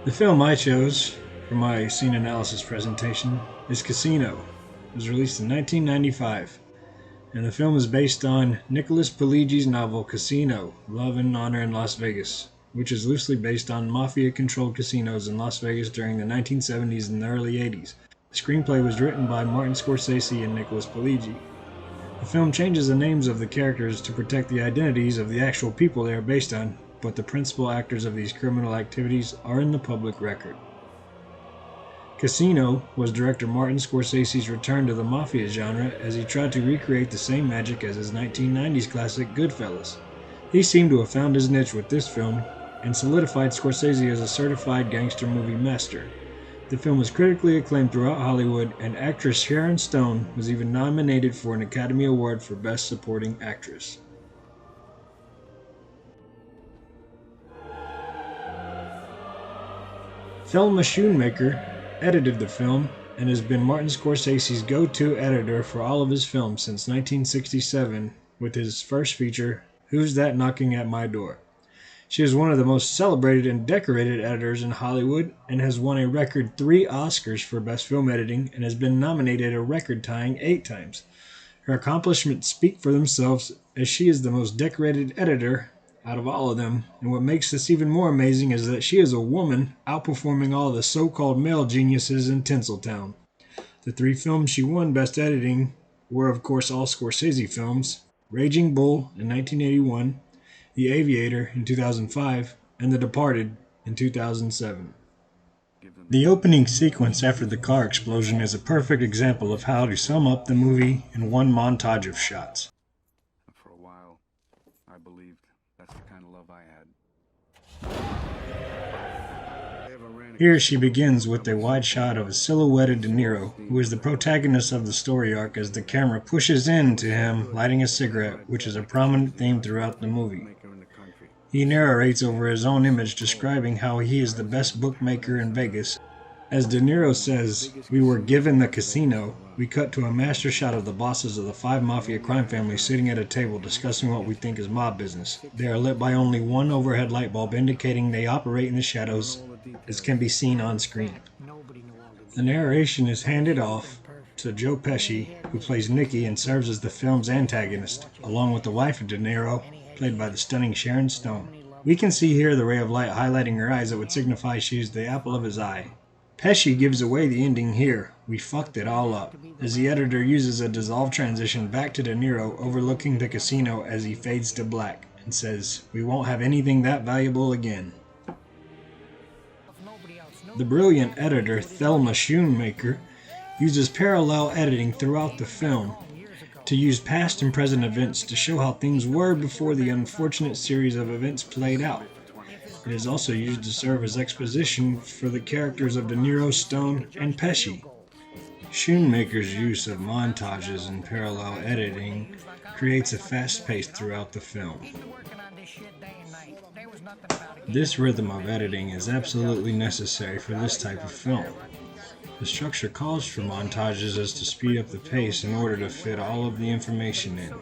The film I chose for my scene analysis presentation is Casino. It was released in 1995, and the film is based on Nicholas Pileggi's novel Casino: Love and Honor in Las Vegas, which is loosely based on mafia-controlled casinos in Las Vegas during the 1970s and the early 80s. The screenplay was written by Martin Scorsese and Nicholas Pileggi. The film changes the names of the characters to protect the identities of the actual people they are based on, but the principal actors of these criminal activities are in the public record. Casino was director Martin Scorsese's return to the mafia genre as he tried to recreate the same magic as his 1990s classic Goodfellas. He seemed to have found his niche with this film and solidified Scorsese as a certified gangster movie master. The film was critically acclaimed throughout Hollywood, and actress Sharon Stone was even nominated for an Academy Award for Best Supporting Actress. Thelma Schoonmaker edited the film and has been Martin Scorsese's go-to editor for all of his films since 1967 with his first feature, Who's That Knocking at My Door? She is one of the most celebrated and decorated editors in Hollywood and has won a record 3 Oscars for Best Film Editing and has been nominated a record-tying 8 times. Her accomplishments speak for themselves as she is the most decorated editor out of all of them, and what makes this even more amazing is that she is a woman outperforming all the so-called male geniuses in Tinseltown. The 3 films she won Best Editing were of course all Scorsese films: Raging Bull in 1981, The Aviator in 2005, and The Departed in 2007. The opening sequence after the car explosion is a perfect example of how to sum up the movie in one montage of shots. For a while, I believed that's the kind of love I had. Here she begins with a wide shot of a silhouetted De Niro, who is the protagonist of the story arc, as the camera pushes in to him lighting a cigarette, which is a prominent theme throughout the movie. He narrates over his own image, describing how he is the best bookmaker in Vegas. As De Niro says, "We were given the casino," we cut to a master shot of the bosses of the 5 mafia crime families sitting at a table discussing what we think is mob business. They are lit by only one overhead light bulb, indicating they operate in the shadows, as can be seen on screen. The narration is handed off to Joe Pesci, who plays Nicky and serves as the film's antagonist, along with the wife of De Niro, played by the stunning Sharon Stone. We can see here the ray of light highlighting her eyes that would signify she is the apple of his eye. Pesci gives away the ending here: "We fucked it all up," as the editor uses a dissolved transition back to De Niro overlooking the casino as he fades to black, and says, "We won't have anything that valuable again." The brilliant editor Thelma Schoonmaker uses parallel editing throughout the film to use past and present events to show how things were before the unfortunate series of events played out. It is also used to serve as exposition for the characters of De Niro, Stone, and Pesci. Schoonmaker's use of montages and parallel editing creates a fast pace throughout the film. This rhythm of editing is absolutely necessary for this type of film. The structure calls for montages as to speed up the pace in order to fit all of the information in.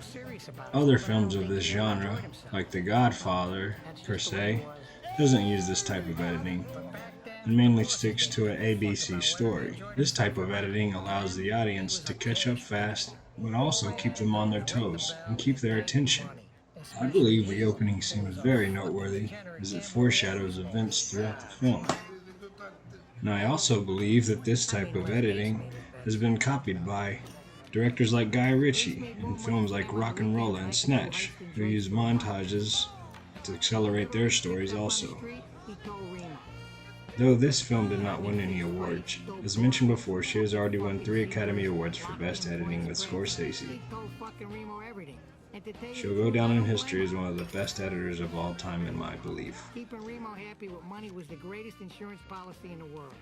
Other films of this genre, like The Godfather, per se, doesn't use this type of editing, and mainly sticks to an ABC story. This type of editing allows the audience to catch up fast, but also keep them on their toes and keep their attention. I believe the opening scene is very noteworthy, as it foreshadows events throughout the film. And I also believe that this type of editing has been copied by directors like Guy Ritchie in films like Rock and Rolla and Snatch, who use montages to accelerate their stories also. Though this film did not win any awards, as mentioned before, she has already won 3 Academy Awards for Best Editing with Scorsese. She'll go down in history as one of the best editors of all time in my belief. Keeping Remo happy with money was the greatest insurance policy in the world.